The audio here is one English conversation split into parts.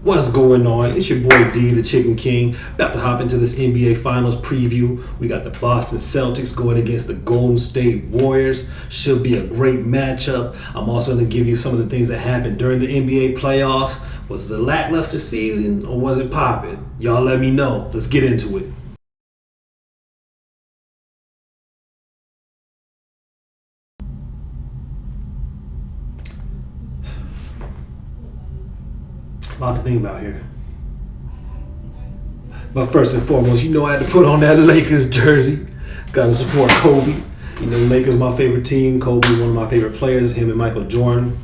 What's going on? It's your boy D, the Chicken King. About to hop into this NBA Finals preview. We got the Boston Celtics going against the Golden State Warriors. Should be a great matchup. I'm also going to give you some of the things that happened during the NBA playoffs. Was it a lackluster season or was it popping? Y'all let me know. Let's get into it. A lot to think about here. But first and foremost, I had to put on that Lakers jersey. Got to support Kobe. Lakers my favorite team. Kobe, one of my favorite players, him and Michael Jordan.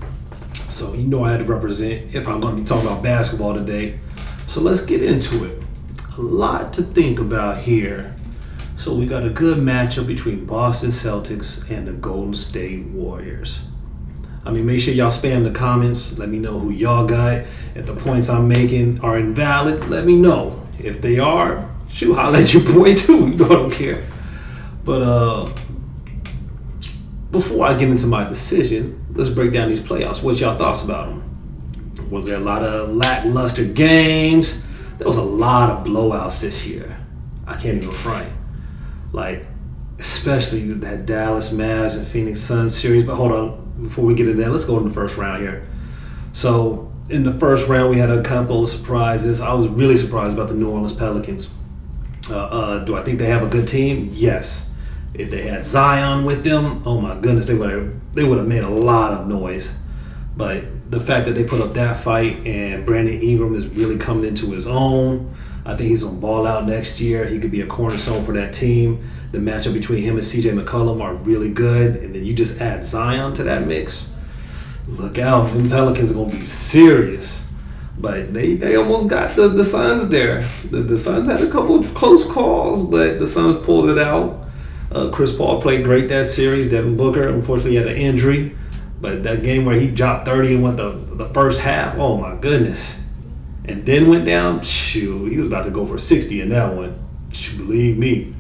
So I had to represent if I'm going to be talking about basketball today. So let's get into it. A lot to think about here. So we got a good matchup between Boston Celtics and the Golden State Warriors. Make sure y'all spam the comments. Let me know who y'all got. If the points I'm making are invalid, let me know. If they are, holla at your boy too. I don't care. But before I get into my decision, let's break down these playoffs. What's y'all thoughts about them? Was there a lot of lackluster games? There was a lot of blowouts this year. I can't even front. Especially that Dallas Mavs and Phoenix Suns series. But hold on. Before we get into that, let's go in the first round here. So in the first round, we had a couple of surprises. I was really surprised about the New Orleans Pelicans. Do I think they have a good team? Yes. If they had Zion with them, oh my goodness, they would have made a lot of noise. But the fact that they put up that fight and Brandon Ingram is really coming into his own, I think he's going to ball out next year. He could be a cornerstone for that team. The matchup between him and CJ McCollum are really good. And then you just add Zion to that mix. Look out. The Pelicans are going to be serious. But they almost got the Suns there. The Suns had a couple of close calls, but the Suns pulled it out. Chris Paul played great that series. Devin Booker, unfortunately, had an injury. But that game where he dropped 30 and went the first half, oh my goodness. And then went down, he was about to go for 60 in that one. Believe me.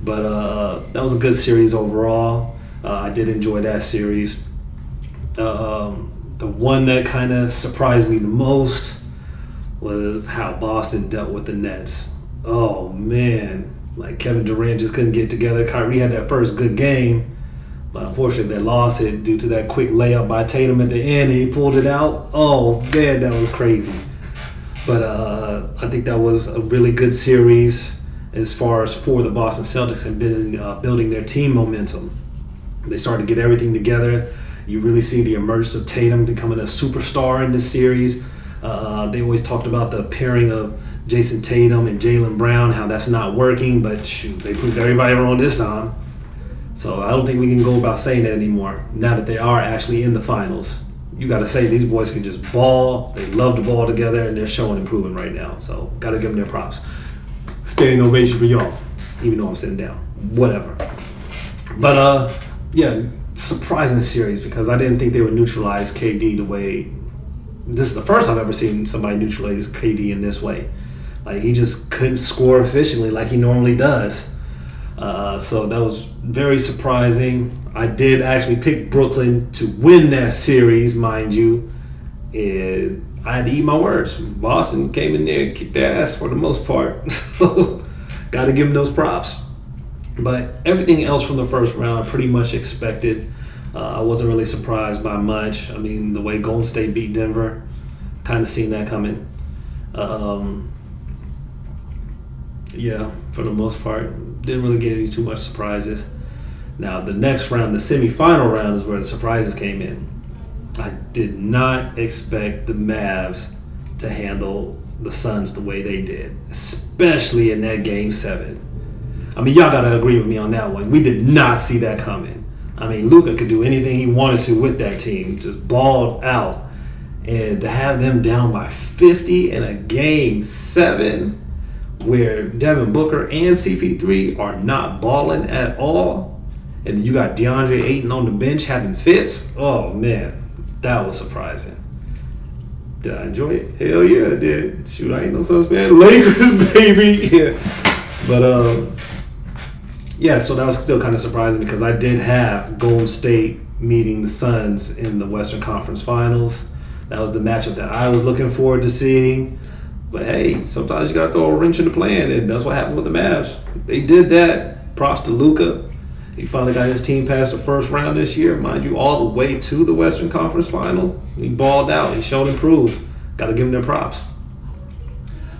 But that was a good series overall. I did enjoy that series. The one that kind of surprised me the most was how Boston dealt with the Nets. Oh, man. Kevin Durant just couldn't get together. Kyrie had that first good game. But unfortunately, they lost it due to that quick layup by Tatum at the end, and he pulled it out. Oh, man, that was crazy. But I think that was a really good series as far as for the Boston Celtics and building their team momentum. They started to get everything together. You really see the emergence of Tatum becoming a superstar in this series. They always talked about the pairing of Jason Tatum and Jaylen Brown, how that's not working, but they proved everybody wrong this time. So I don't think we can go about saying that anymore now that they are actually in the finals. You got to say these boys can just ball. They love the ball together, and they're showing improvement right now. So got to give them their props. Standing ovation for y'all, even though I'm sitting down. Whatever. But surprising series because I didn't think they would neutralize KD the way. This is the first I've ever seen somebody neutralize KD in this way. He just couldn't score efficiently like he normally does. So that was very surprising. I did actually pick Brooklyn to win that series, mind you. And I had to eat my words. Boston came in there and kicked their ass for the most part. Got to give them those props. But everything else from the first round I pretty much expected. I wasn't really surprised by much. The way Golden State beat Denver, kind of seen that coming. For the most part, didn't really get any too much surprises. Now, the next round, the semifinal round, is where the surprises came in. I did not expect the Mavs to handle the Suns the way they did, especially in that Game 7. Y'all got to agree with me on that one. We did not see that coming. Luka could do anything he wanted to with that team, just balled out. And to have them down by 50 in a Game 7 where Devin Booker and CP3 are not balling at all, and you got DeAndre Ayton on the bench having fits, oh man, that was surprising. Did I enjoy it? Hell yeah, I did. I ain't no Suns fan. Lakers, baby. Yeah. But so that was still kind of surprising because I did have Golden State meeting the Suns in the Western Conference Finals. That was the matchup that I was looking forward to seeing. But hey, sometimes you gotta throw a wrench in the plan, and that's what happened with the Mavs. They did that. Props to Luka. He finally got his team past the first round this year, mind you, all the way to the Western Conference Finals. He balled out. He showed improved. Got to give him their props.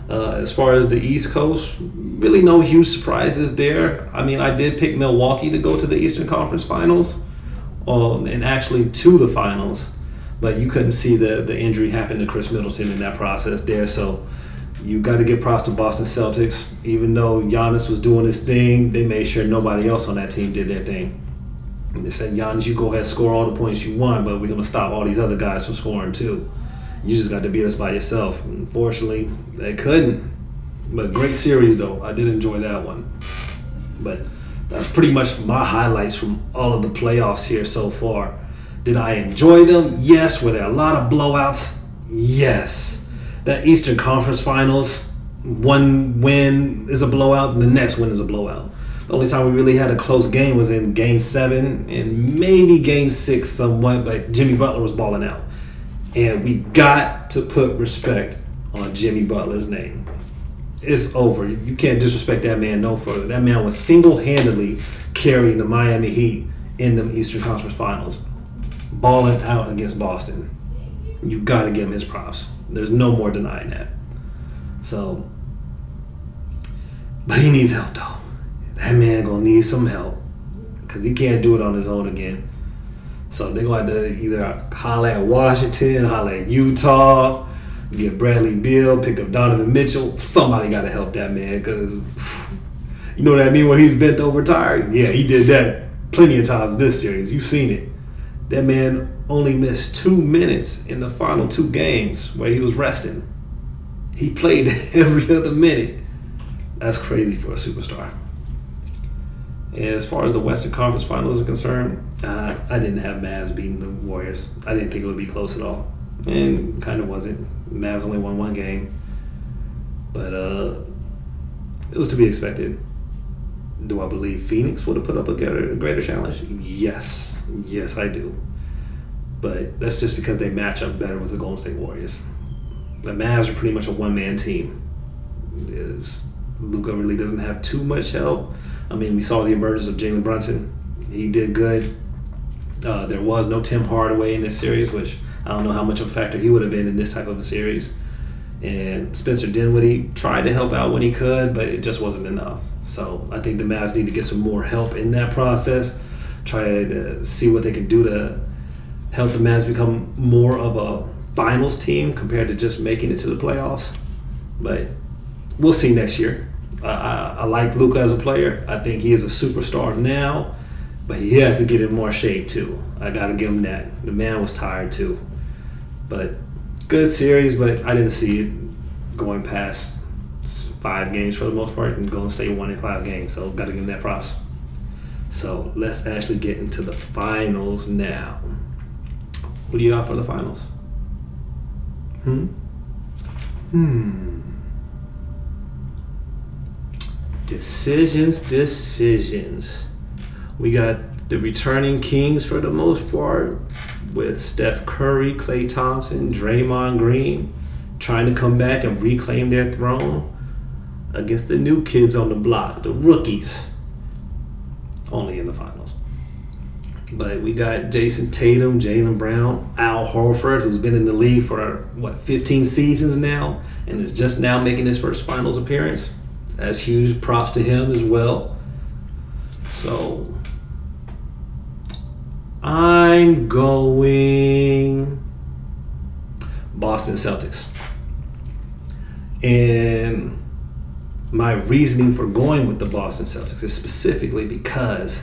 As far as the East Coast, really no huge surprises there. I mean, I did pick Milwaukee to go to the Eastern Conference Finals, and actually to the finals, but you couldn't see the injury happen to Chris Middleton in that process there. So you got to give props to Boston Celtics. Even though Giannis was doing his thing, they made sure nobody else on that team did their thing. And they said, Giannis, you go ahead, score all the points you want, but we're going to stop all these other guys from scoring too. You just got to beat us by yourself. Unfortunately, they couldn't. But great series, though. I did enjoy that one. But that's pretty much my highlights from all of the playoffs here so far. Did I enjoy them? Yes. Were there a lot of blowouts? Yes. That Eastern Conference Finals, one win is a blowout, and the next win is a blowout. The only time we really had a close game was in Game 7 and maybe Game 6 somewhat, but Jimmy Butler was balling out. And we got to put respect on Jimmy Butler's name. It's over. You can't disrespect that man no further. That man was single-handedly carrying the Miami Heat in the Eastern Conference Finals, balling out against Boston. You got to give him his props. There's no more denying that. So, but he needs help though. That man gonna need some help because he can't do it on his own again. So they're going to have to either holler at Washington, holler at Utah, get Bradley Beal, pick up Donovan Mitchell. Somebody got to help that man because you know what I mean when he's bent over tired? Yeah, he did that plenty of times this series. You've seen it. That man only missed 2 minutes in the final 2 games where he was resting. He played every other minute. That's crazy for a superstar. And as far as the Western Conference Finals are concerned, I didn't have Mavs beating the Warriors. I didn't think it would be close at all. And kind of wasn't. Mavs only won 1 game. But it was to be expected. Do I believe Phoenix would have put up a greater challenge? Yes. Yes, I do. But that's just because they match up better with the Golden State Warriors. The Mavs are pretty much a one-man team. Luka really doesn't have too much help. I mean, we saw the emergence of Jalen Brunson. He did good. There was no Tim Hardaway in this series, which I don't know how much of a factor he would have been in this type of a series. And Spencer Dinwiddie tried to help out when he could, but it just wasn't enough. So I think the Mavs need to get some more help in that process. Try to see what they can do to help the Mavs become more of a finals team compared to just making it to the playoffs. But we'll see next year. I like Luka as a player. I think he is a superstar now, but he has to get in more shape too. I got to give him that. The man was tired too. But good series, but I didn't see it going past 5 games for the most part, and Golden State won in 5 games, so got to give him that props. So let's actually get into the finals now. What do you got for the finals? Decisions. We got the returning Kings for the most part with Steph Curry, Klay Thompson, Draymond Green trying to come back and reclaim their throne against the new kids on the block, the rookies, only in the finals. But we got Jason Tatum, Jaylen Brown, Al Horford, who's been in the league for, 15 seasons now and is just now making his first finals appearance. That's huge. Props to him as well. So, I'm going Boston Celtics. And my reasoning for going with the Boston Celtics is specifically because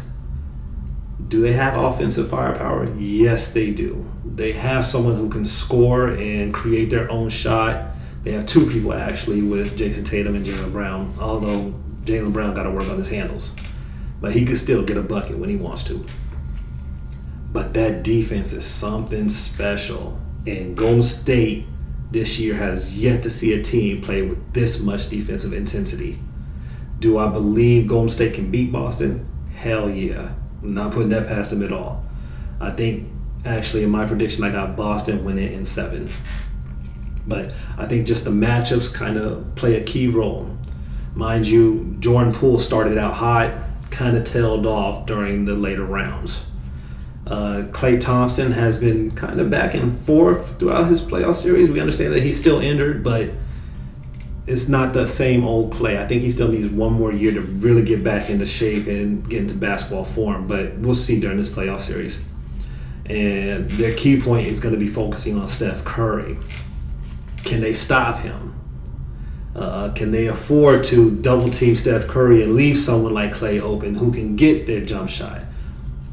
do they have offensive firepower? Yes, they do. They have someone who can score and create their own shot. They have 2 people actually with Jason Tatum and Jaylen Brown, although Jaylen Brown got to work on his handles. But he can still get a bucket when he wants to. But that defense is something special. And Golden State this year has yet to see a team play with this much defensive intensity. Do I believe Golden State can beat Boston? Hell yeah. I'm not putting that past them at all. I think Actually, in my prediction, I got Boston winning in 7. But I think just the matchups kind of play a key role. Mind you, Jordan Poole started out hot, kind of tailed off during the later rounds. Klay Thompson has been kind of back and forth throughout his playoff series. We understand that he's still injured, but it's not the same old Klay. I think he still needs one more year to really get back into shape and get into basketball form, but we'll see during this playoff series. And their key point is going to be focusing on Steph Curry. Can they stop him? Can they afford to double team Steph Curry and leave someone like Klay open who can get their jump shot?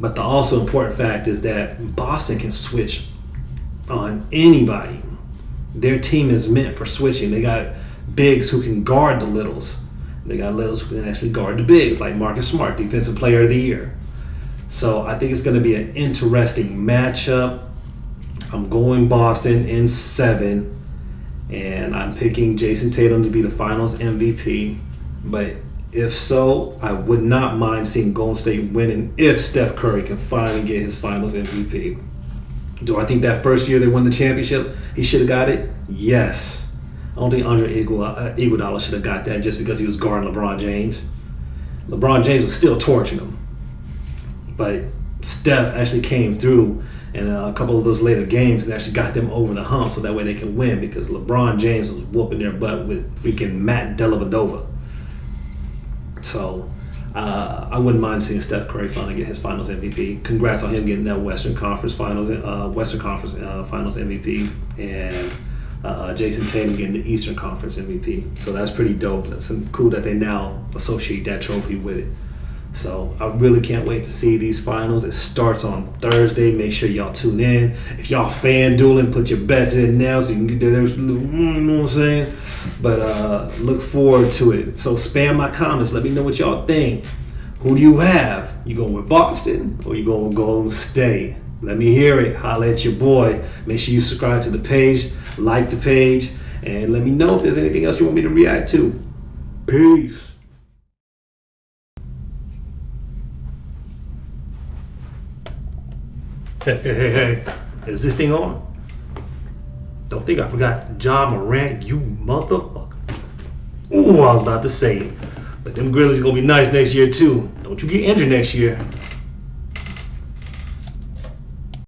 But the also important fact is that Boston can switch on anybody. Their team is meant for switching. They got bigs who can guard the littles. They got littles who can actually guard the bigs, like Marcus Smart, Defensive Player of the Year. So I think it's going to be an interesting matchup. I'm going Boston in 7. And I'm picking Jason Tatum to be the Finals MVP. But if so, I would not mind seeing Golden State winning if Steph Curry can finally get his Finals MVP. Do I think that first year they won the championship, he should have got it? Yes. I don't think Andre Iguodala should have got that just because he was guarding LeBron James. LeBron James was still torching him. But Steph actually came through in a couple of those later games and actually got them over the hump so that way they can win, because LeBron James was whooping their butt with freaking Matt Dellavedova. So I wouldn't mind seeing Steph Curry finally get his Finals MVP. Congrats on him getting that Western Conference Finals Finals MVP, and Jason Tatum getting the Eastern Conference MVP. So that's pretty dope. That's cool that they now associate that trophy with it. So I really can't wait to see these finals. It starts on Thursday. Make sure y'all tune in. If y'all fan dueling, put your bets in now so you can get that extra little, you know what I'm saying? But look forward to it. So spam my comments. Let me know what y'all think. Who do you have? You going with Boston or you going with Golden State? Let me hear it. Holla at your boy. Make sure you subscribe to the page, like the page, and let me know if there's anything else you want me to react to. Peace. Hey, is this thing on? Don't think I forgot Ja Morant, you motherfucker. Ooh, I was about to say it. But them Grizzlies gonna be nice next year too. Don't you get injured next year.